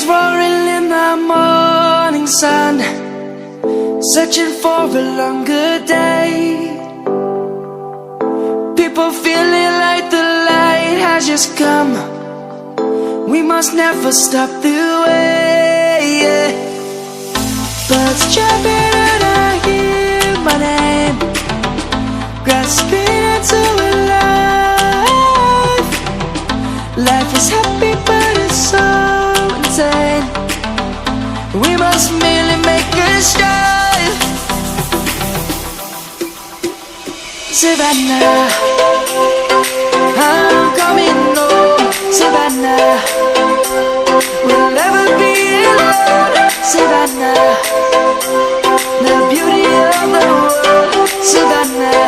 roaring in the morning sun, searching for a longer day. People feeling like the light has just come. We must never stop the way. Birds jumping and I hear my name, grasping into a life. Life is happy but it's so insane. We must merely make a start. Savannah, I'm coming home. Savannah, we'll never be alone. Savannah, the beauty of the world. Savannah,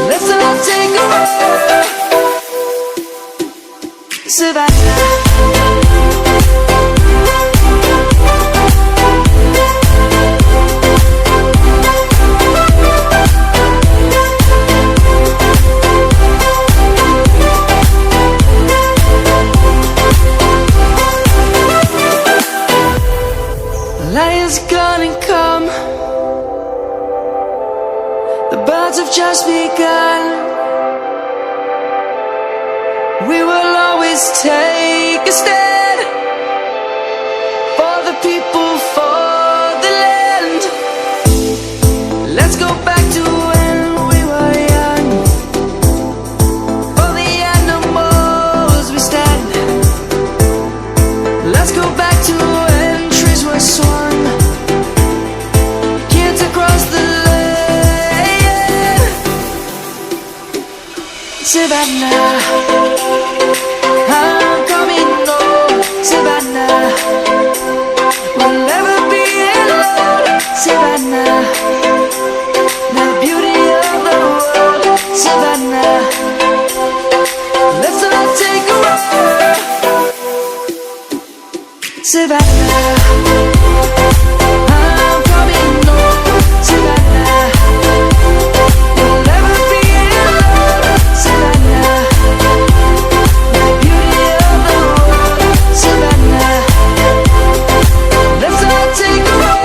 let's all take a walk. Savannah. Lion's gonna come. The birds have just begun. We will always take a stand for the people, for the land. Let's go back to when we were young. For the animals we stand. Let's go back to when trees were swung, kids across the land. Savannah, I'm coming home. Savannah, we'll never be alone. Savannah, the beauty of the world. Savannah, let's all take a walk. Savannah, I'm coming home. Savannah, we'll never be alone. Savannah, the beauty of the world. Savannah, let's all take a walk.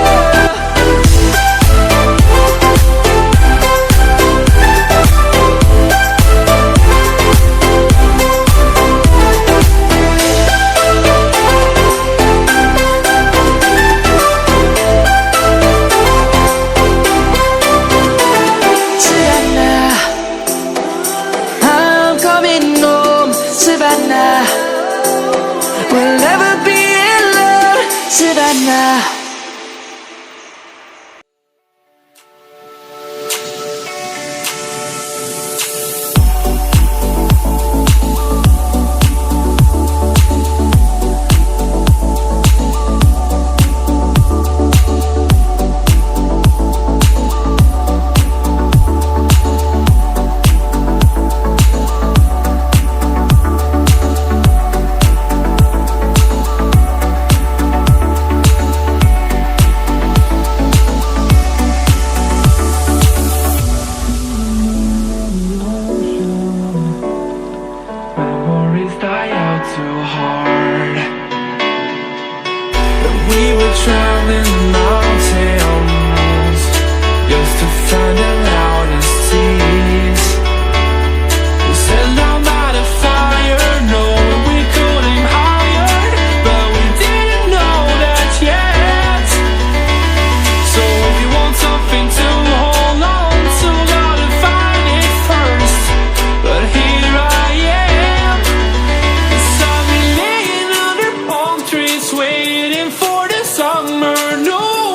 Savannah, I'm coming home. Savannah, we'll never be alone. Savannah. Memories die out too hard. When we were traveling mountains just to find the loudest tears. We set down by the fire, knowing we could aim higher, but we didn't know that yet. So if you want something to hold on to, gotta find it first. But here I am, waiting for the summer, no.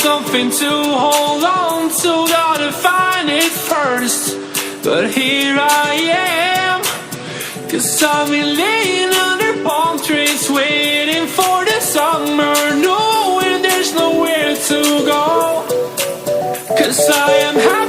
something to hold on to, gotta find it first. But here I am, 'cause I've been laying under palm trees, waiting for the summer, knowing there's nowhere to go. 'Cause I am happy